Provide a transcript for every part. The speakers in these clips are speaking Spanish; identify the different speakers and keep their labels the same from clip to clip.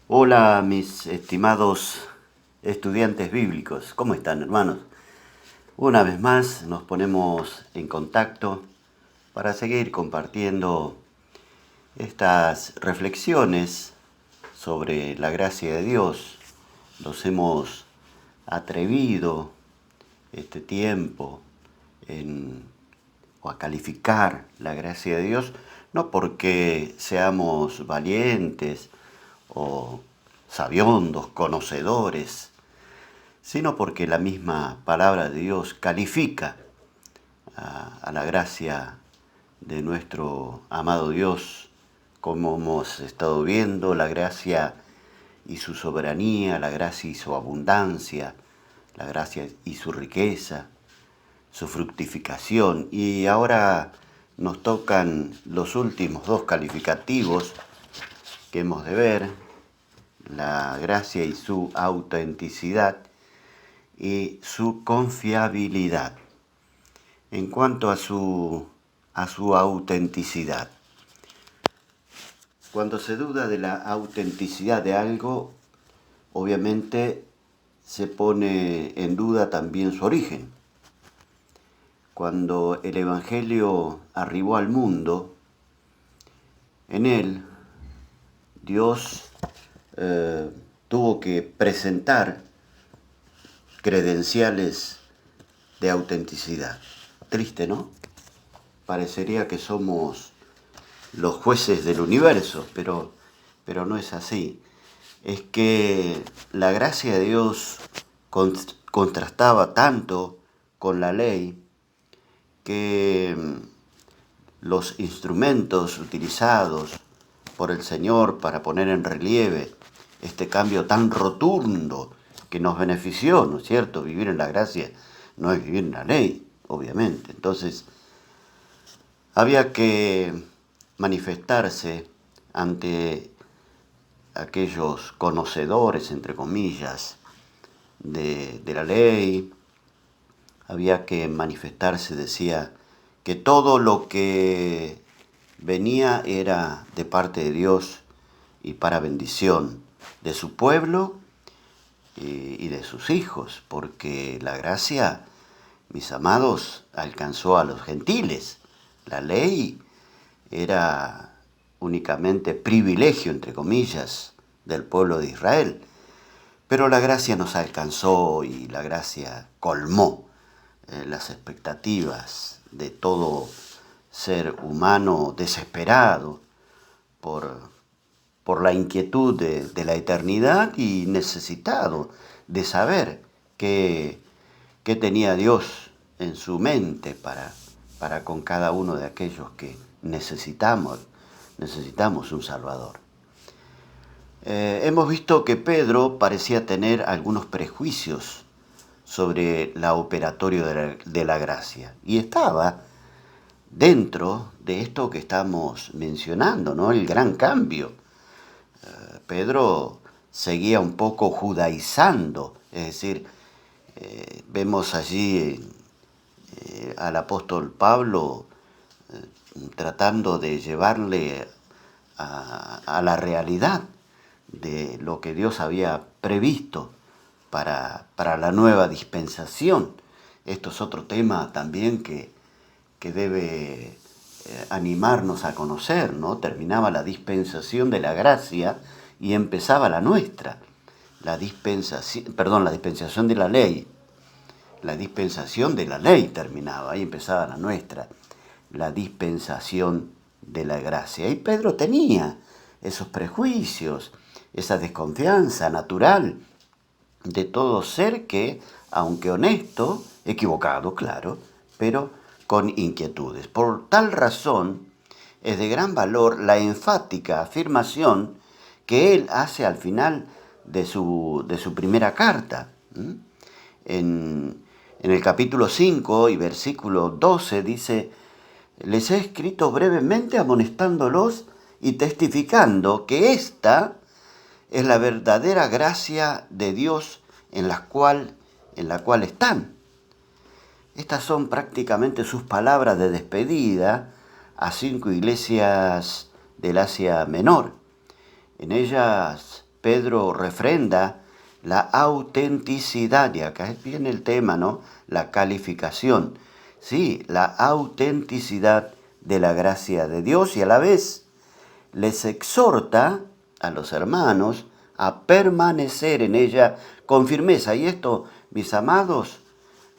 Speaker 1: Hola, mis estimados estudiantes bíblicos. ¿Cómo están, hermanos? Una vez más nos ponemos en contacto para seguir compartiendo estas reflexiones sobre la gracia de Dios. Nos hemos atrevido este tiempo en, o a calificar la gracia de Dios, no porque seamos valientes o sabiondos, conocedores, sino porque la misma palabra de Dios califica a la gracia de nuestro amado Dios, como hemos estado viendo, la gracia y su soberanía, la gracia y su abundancia, la gracia y su riqueza, su fructificación. Y ahora nos tocan los últimos dos calificativos que hemos de ver, la gracia y su autenticidad y su confiabilidad. En cuanto a su autenticidad, cuando se duda de la autenticidad de algo, obviamente se pone en duda también su origen. Cuando el Evangelio arribó al mundo, en él Dios tuvo que presentar credenciales de autenticidad. Triste, ¿no? Parecería que somos los jueces del universo, pero no es así. Es que la gracia de Dios contrastaba tanto con la ley que los instrumentos utilizados por el Señor para poner en relieve este cambio tan rotundo que nos benefició, ¿no es cierto? Vivir en la gracia no es vivir en la ley, obviamente. Entonces, había que manifestarse ante aquellos conocedores, entre comillas, de la ley. Había que manifestarse, decía, que todo lo que venía era de parte de Dios y para bendición de su pueblo y de sus hijos, porque la gracia, mis amados, alcanzó a los gentiles. La ley era únicamente privilegio, entre comillas, del pueblo de Israel, pero la gracia nos alcanzó y la gracia colmó las expectativas de todo ser humano desesperado por la inquietud de la eternidad y necesitado de saber qué tenía Dios en su mente para con cada uno de aquellos que necesitamos un Salvador. Hemos visto que Pedro parecía tener algunos prejuicios sobre la operatorio de la gracia, y estaba dentro de esto que estamos mencionando, ¿no? El gran cambio. Pedro seguía un poco judaizando, es decir, vemos allí al apóstol Pablo tratando de llevarle a la realidad de lo que Dios había previsto para la nueva dispensación. Esto es otro tema también que debe animarnos a conocer, ¿no? Terminaba la dispensación de la gracia y empezaba la nuestra. La dispensación de la ley. La dispensación de la ley terminaba y empezaba la nuestra. La dispensación de la gracia. Y Pedro tenía esos prejuicios, esa desconfianza natural de todo ser que, aunque honesto, equivocado, claro, pero con inquietudes. Por tal razón, es de gran valor la enfática afirmación que él hace al final de su primera carta. En el capítulo 5 y versículo 12 dice: les he escrito brevemente amonestándolos y testificando que esta es la verdadera gracia de Dios en la cual están. Estas son prácticamente sus palabras de despedida a 5 iglesias del Asia Menor. En ellas Pedro refrenda la autenticidad, y acá viene el tema, ¿no? La calificación. Sí, la autenticidad de la gracia de Dios, y a la vez les exhorta a los hermanos a permanecer en ella con firmeza. Y esto, mis amados,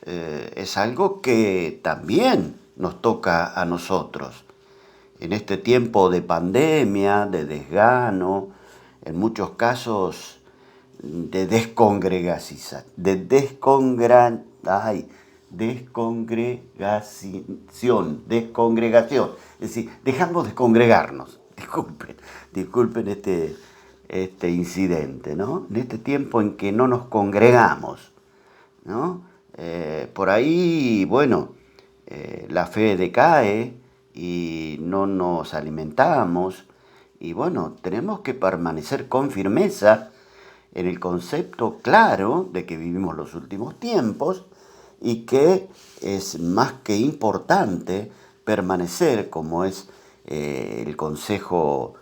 Speaker 1: es algo que también nos toca a nosotros. En este tiempo de pandemia, de desgano, en muchos casos de descongregación. Es decir, dejamos de congregarnos. Disculpen este incidente, ¿no? En este tiempo en que no nos congregamos, ¿no? Por ahí, bueno, la fe decae y no nos alimentamos. Y bueno, tenemos que permanecer con firmeza en el concepto claro de que vivimos los últimos tiempos y que es más que importante permanecer, como es el consejo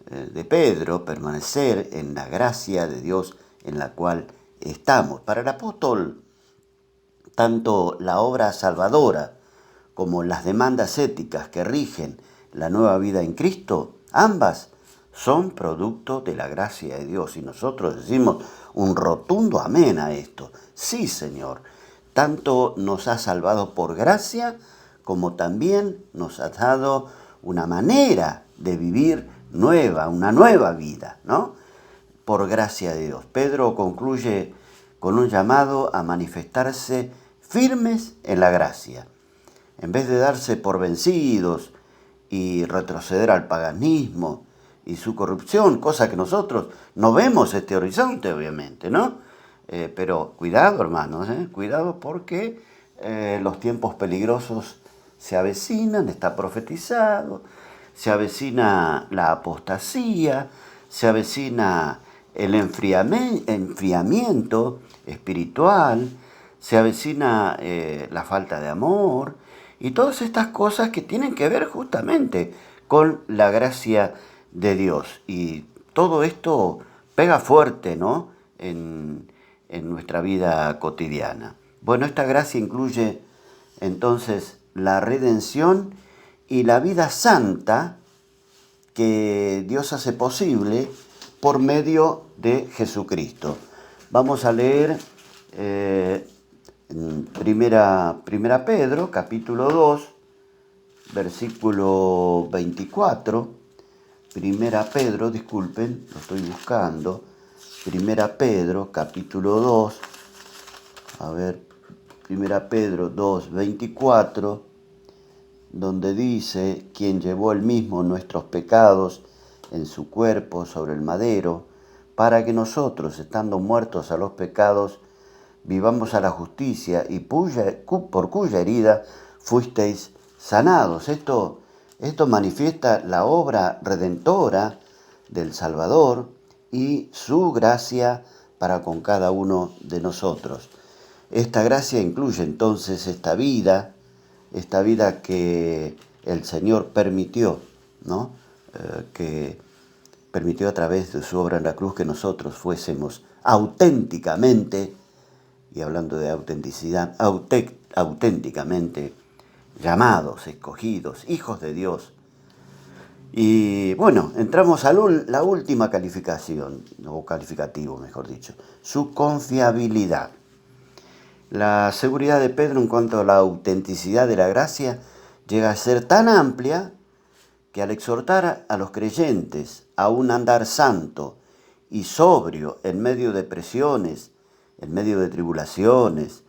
Speaker 1: de Pedro, permanecer en la gracia de Dios en la cual estamos. Para el apóstol, tanto la obra salvadora como las demandas éticas que rigen la nueva vida en Cristo, ambas son producto de la gracia de Dios. Y nosotros decimos un rotundo amén a esto. Sí, Señor, tanto nos ha salvado por gracia, como también nos ha dado una manera de vivir nueva, una nueva vida, ¿no? Por gracia de Dios. Pedro concluye con un llamado a manifestarse firmes en la gracia. En vez de darse por vencidos y retroceder al paganismo y su corrupción, cosa que nosotros no vemos este horizonte, obviamente, ¿no? Pero cuidado, hermanos, cuidado porque los tiempos peligrosos se avecinan, está profetizado, se avecina la apostasía, se avecina el enfriamiento espiritual, se avecina la falta de amor, y todas estas cosas que tienen que ver justamente con la gracia de Dios. Y todo esto pega fuerte, ¿no? En nuestra vida cotidiana. Bueno, esta gracia incluye entonces la redención y la vida santa que Dios hace posible por medio de Jesucristo. Vamos a leer Primera Pedro, capítulo 2, versículo 24. Primera Pedro, disculpen, lo estoy buscando. Primera Pedro, capítulo 2. A ver, Primera Pedro 2, 24, donde dice: quien llevó él mismo nuestros pecados en su cuerpo sobre el madero, para que nosotros, estando muertos a los pecados, vivamos a la justicia, y por cuya herida fuisteis sanados. Esto manifiesta la obra redentora del Salvador y su gracia para con cada uno de nosotros. Esta gracia incluye entonces esta vida que el Señor permitió, ¿no? Que permitió a través de su obra en la cruz que nosotros fuésemos auténticamente, y hablando de autenticidad, auténticamente llamados, escogidos, hijos de Dios. Y bueno, entramos a la última calificación, o calificativo mejor dicho, su confiabilidad. La seguridad de Pedro en cuanto a la autenticidad de la gracia llega a ser tan amplia que al exhortar a los creyentes a un andar santo y sobrio en medio de presiones, en medio de tribulaciones,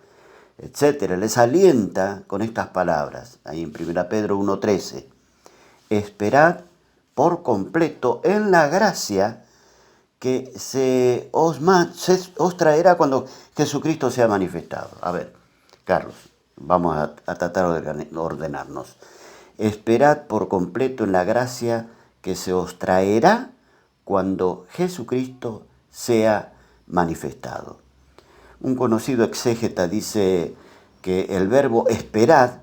Speaker 1: etcétera, les alienta con estas palabras, ahí en 1 Pedro 1:13, esperad por completo en la gracia que se os traerá cuando Jesucristo sea manifestado. A ver, Carlos, vamos a tratar de ordenarnos. Esperad por completo en la gracia que se os traerá cuando Jesucristo sea manifestado. Un conocido exégeta dice que el verbo esperad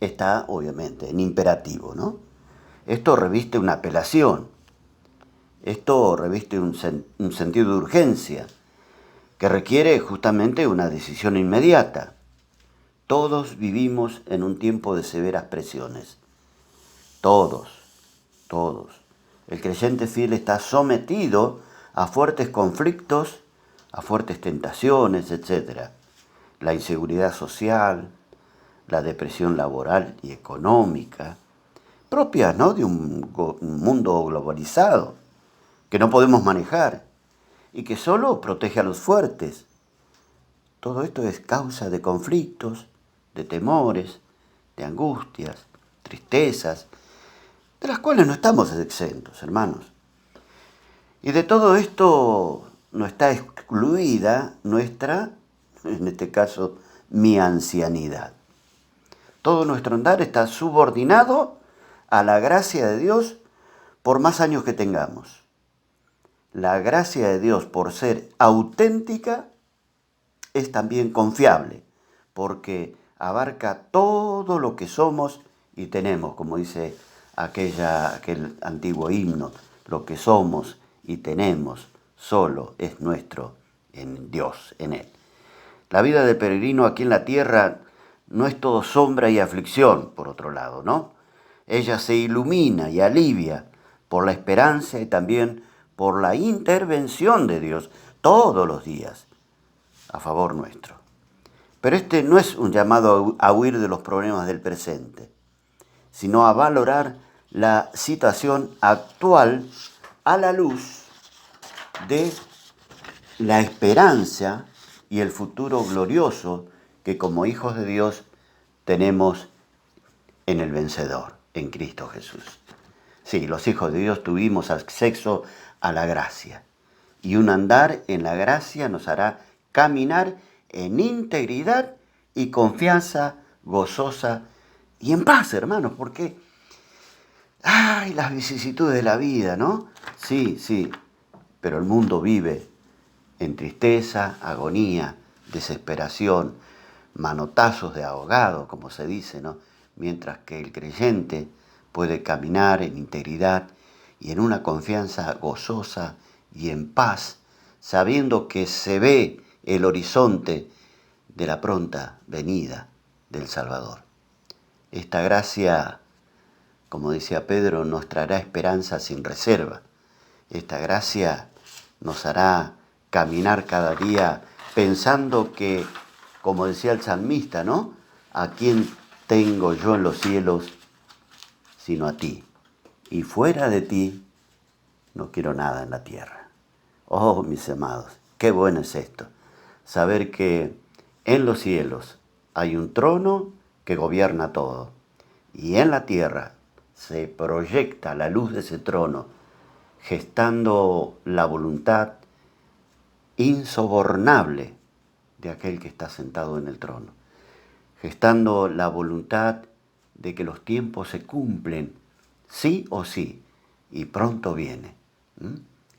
Speaker 1: está obviamente en imperativo, ¿no? Esto reviste una apelación. Esto reviste un sentido de urgencia que requiere justamente una decisión inmediata. Todos vivimos en un tiempo de severas presiones. Todos, todos. El creyente fiel está sometido a fuertes conflictos, a fuertes tentaciones, etc. La inseguridad social, la depresión laboral y económica, propias, ¿no?, de un mundo globalizado, que no podemos manejar y que solo protege a los fuertes. Todo esto es causa de conflictos, de temores, de angustias, tristezas, de las cuales no estamos exentos, hermanos. Y de todo esto no está excluida nuestra, en este caso, mi ancianidad. Todo nuestro andar está subordinado a la gracia de Dios por más años que tengamos. La gracia de Dios, por ser auténtica, es también confiable, porque abarca todo lo que somos y tenemos, como dice aquel antiguo himno, lo que somos y tenemos solo es nuestro en Dios, en Él. La vida del peregrino aquí en la tierra no es todo sombra y aflicción, por otro lado, ¿no? Ella se ilumina y alivia por la esperanza y también por la intervención de Dios todos los días a favor nuestro. Pero este no es un llamado a huir de los problemas del presente, sino a valorar la situación actual a la luz de la esperanza y el futuro glorioso que como hijos de Dios tenemos en el vencedor, en Cristo Jesús. Sí, los hijos de Dios tuvimos acceso a la gracia, y un andar en la gracia nos hará caminar en integridad y confianza gozosa y en paz, hermanos, porque las vicisitudes de la vida, ¿no? Sí, pero el mundo vive en tristeza, agonía, desesperación, manotazos de ahogado, como se dice, ¿no? Mientras que el creyente puede caminar en integridad y en una confianza gozosa y en paz, sabiendo que se ve el horizonte de la pronta venida del Salvador. Esta gracia, como decía Pedro, nos traerá esperanza sin reserva. Esta gracia nos hará caminar cada día pensando que, como decía el salmista, ¿no?, ¿a quién tengo yo en los cielos sino a ti? Y fuera de ti no quiero nada en la tierra. Oh, mis amados, qué bueno es esto, saber que en los cielos hay un trono que gobierna todo, y en la tierra se proyecta la luz de ese trono, gestando la voluntad insobornable de aquel que está sentado en el trono, gestando la voluntad de que los tiempos se cumplen sí o sí, y pronto viene,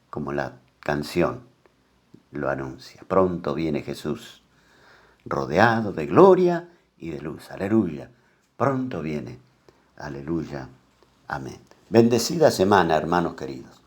Speaker 1: como la canción lo anuncia, pronto viene Jesús, rodeado de gloria y de luz, aleluya, pronto viene, aleluya, amén. Bendecida semana, hermanos queridos.